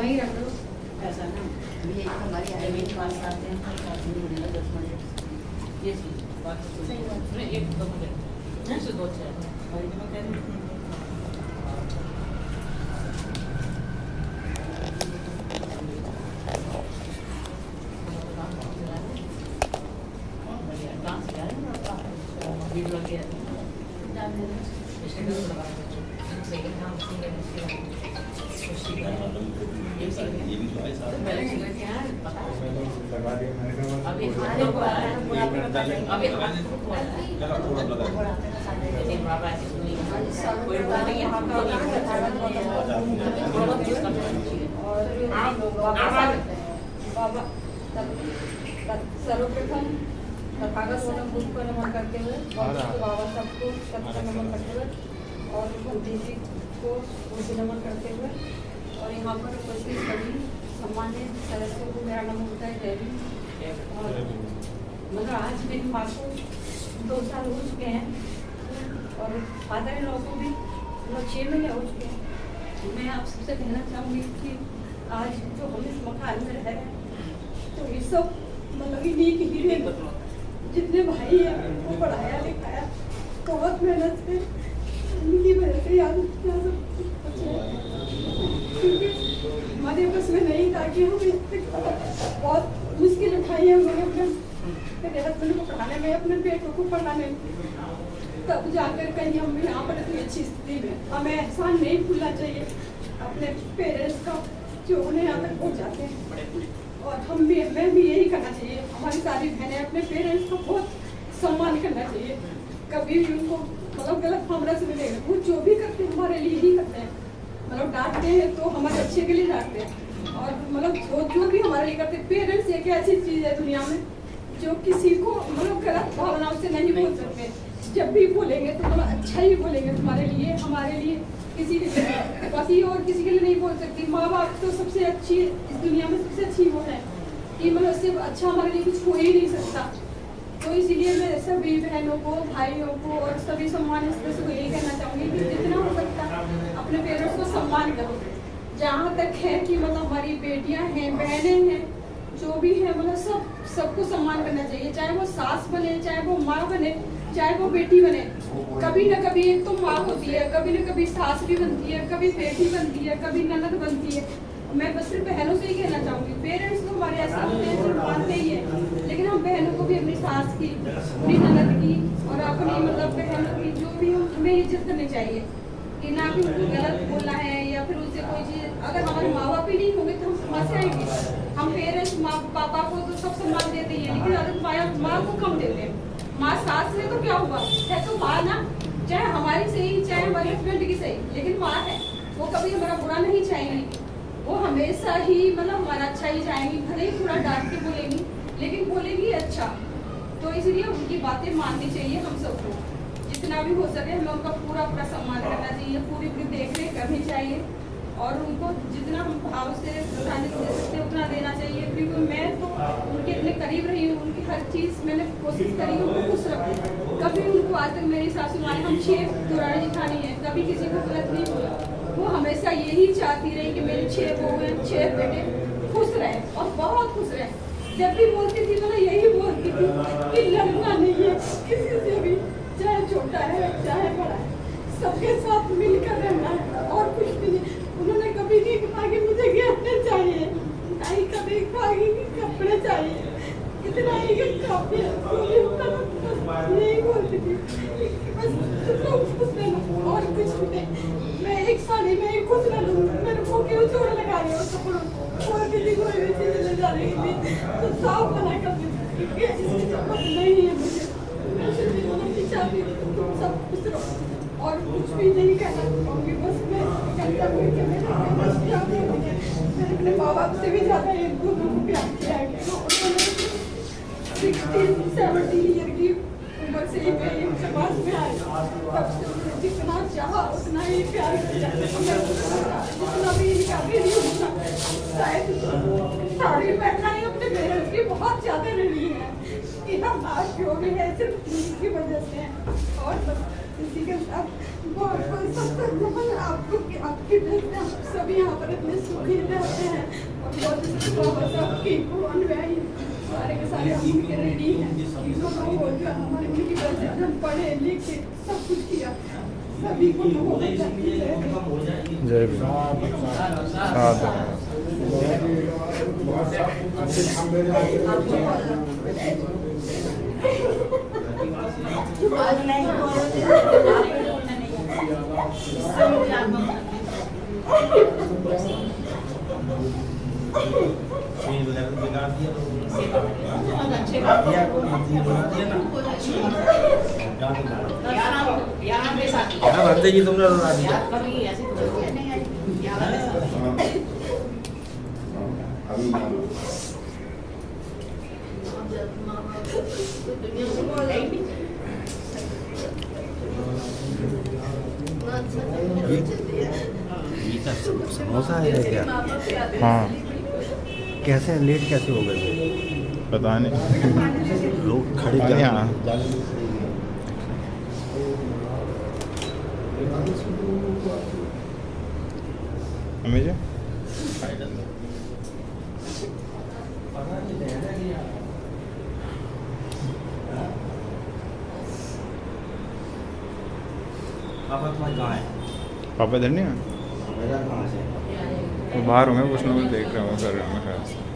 वहीं रख दो। ऐसा ना ये हमारी आदमी के पास आते हैं हर बात नहीं मिलेगा 10 मिनट ये चीज़ बात सही बात नहीं 1-2 मिनट से 2 4 भाई मैं कह रही हूँ वीडियो लगे डाल देना। ये भी तो है साथ में। लगा दिया मैंने अभी लगा थोड़ा लगा सर्वप्रथम कागज बुक पर नमन करते हुए बाबा सबको सबका नमन करते हुए और पंडित जी को उनसे नमन करते हुए और यहाँ पर उपस्थित सभी सम्मानित सदस्यों को मेरा नमन होता है जय हिंद। और मतलब आज मेरी माँ को 2 साल हो चुके हैं और फादर इन लॉ को भी मतलब 6 महीने हो चुके हैं। मैं आप सबसे कहना चाहूँगी कि आज जो हम इस मकान में रह रहे हैं तो ये सब मतलब इन्हीं की हीरे जितने भाई हैं उनको पढ़ाया लिखाया बहुत मेहनत से इनकी वजह से याद सब कुछ है क्योंकि हमारे बस में नहीं था कि हम बहुत मुश्किल उठाई है उन्होंने अपने मेरे हस्बैंड को पढ़ाने में अपने बेटों को पढ़ाने में तब जाकर कहीं हम यहाँ पर इतनी अच्छी स्थिति में हमें एहसान नहीं भूलना चाहिए अपने पेरेंट्स का जो उन्हें यहाँ तक पहुँचाते हैं। और हमें भी यही करना चाहिए हमारी सारी बहनें अपने पेरेंट्स को बहुत सम्मान करना चाहिए कभी भी उनको मतलब गलत भावना से मिलेगा वो जो भी करते हैं हमारे लिए ही करते हैं मतलब डांटते हैं तो हमारे अच्छे के लिए डांटते हैं और मतलब जो भी हमारे लिए करते हैं पेरेंट्स एक ऐसी चीज़ है दुनिया में जो किसी को मतलब गलत भावनाओं से नहीं बोल सकते जब भी बोलेंगे तो मतलब अच्छा ही बोलेंगे तुम्हारे लिए हमारे लिए किसी बाकी और किसी के लिए नहीं बोल सकती। माँ बाप तो सबसे अच्छी इस दुनिया में सबसे अच्छी वो है कि मतलब उससे अच्छा हमारे लिए कुछ हो ही नहीं सकता। तो इसीलिए मैं सभी बहनों को भाइयों को और सभी सम्मानित सदस्यों को यही कहना चाहूँगी कि जितना हो सकता अपने पेरेंट्स को सम्मान करो। जहाँ तक है कि मतलब हमारी बेटियाँ हैं बहनें हैं जो भी है मतलब सबको सम्मान करना चाहिए चाहे वो सास बने चाहे वो माँ बने चाहे वो बेटी बने। कभी न कभी एक तो माँ होती है कभी न कभी सास भी बनती है कभी बेटी बनती है कभी ननद बनती है। मैं बस सिर्फ बहनों से ही कहना चाहूँगी पेरेंट्स तो हमारे ऐसे होते हैं जो मानते ही है लेकिन हम बहनों को भी अपनी सास की अपनी ननद की और अपनी मतलब बहनों की जो भी हमें इज्जत करनी चाहिए कि ना कि गलत बोलना है या फिर उससे कोई चीज़ अगर हमारे माँ बाप ही नहीं होंगे तो हम कहाँ से आएंगे। हम पेरेंट्स माँ पापा को तो सब सम्मान देते ही है लेकिन अगर माँ को कम देते हैं। माँ सास है तो क्या हुआ है तो माँ ना चाहे हमारी सही चाहे हमारे हस्बैंड की सही लेकिन माँ है वो कभी हमारा बुरा नहीं चाहेंगी वो हमेशा ही मतलब हमारा अच्छा ही चाहेंगी भले ही थोड़ा डांट के बोलेंगी लेकिन बोलेंगी अच्छा। तो इसलिए उनकी बातें माननी चाहिए हम सबको जितना भी हो सके हमें उनका पूरा सम्मान करना चाहिए पूरी देख रेख करनी चाहिए और उनको जितना हम भाव से प्राधान्य दे सकते हैं उतना देना चाहिए क्योंकि मैं तो उनके इतने करीब रही हूँ उनकी हर चीज़ मैंने कोशिश करी उनको खुश रखूँ। कभी उनको आज तक मेरी सासू माँ ने हम 6 दुरानी जिठानी है कभी किसी को गलत नहीं बोला वो हमेशा यही चाहती रही कि मेरे 6 बहू हैं 6 बेटे खुश रहे और बहुत खुश रहे। जब भी बोलती थी मैं यही बोलती थी कि लड़ना नहीं है किसी से भी चाहे छोटा है चाहे बड़ा है सबके साथ मिलकर रहना है और कुछ भी नहीं। उन्होंने कभी नहीं कहा कि मुझे गहने चाहिए नहीं कभी कहा कि कपड़े चाहिए इतना ही कि काफी यही बोलती थी बस खुश रहना और कुछ भी नहीं। मैं एक साड़ी में ही खुश रह लूँ मेरे को क्यों चोट लगा रही हो कपड़ों को और किसी को भी चीज़ ले जा रही थी तो साफ मना कर दी इसकी जरूरत नहीं है मुझे चाहती तुम सब खुश रहो और कुछ भी नहीं कहना चाहूँगी बस मैं कहता हूँ कि मैंने अपने माँ बाप से भी ज़्यादा एक दोनों को प्यार किया है उन्होंने 16-17 ईयर की उम्र से ही मैं समाज में आई तब से उन्होंने जितना चाहा उतना ही प्यार किया जितना भी इनका भी होता शायद साड़ी पहनना ही अपने पेरेंट्स की बहुत ज़्यादा रही है कि हम आज जो भी है सिर्फ की वजह से और बस इसी के साथ बहुत आपको आपके सभी यहाँ पर इतने सुखी रहते हैं और बहुत बाबा साहब की अनुयायी सारे के सारे हम के रेडी हैं हमारे उनकी वजह से हम पढ़े लिखे सब कुछ किया सभी को जय भीम साधु यहाँ भरते जी तुमने रुला दिया समोसा है क्या? हाँ कैसे लेट कैसे हो गए? पता नहीं लोग खड़े पानी जा आना। हमें जो पापा तुम्हारे कहाँ है? पापा इधर नहीं है मेरा कहाँ से? वो बाहर होंगे कुछ ना कुछ देख रहे होंगे कर रहे होंगे शायद से।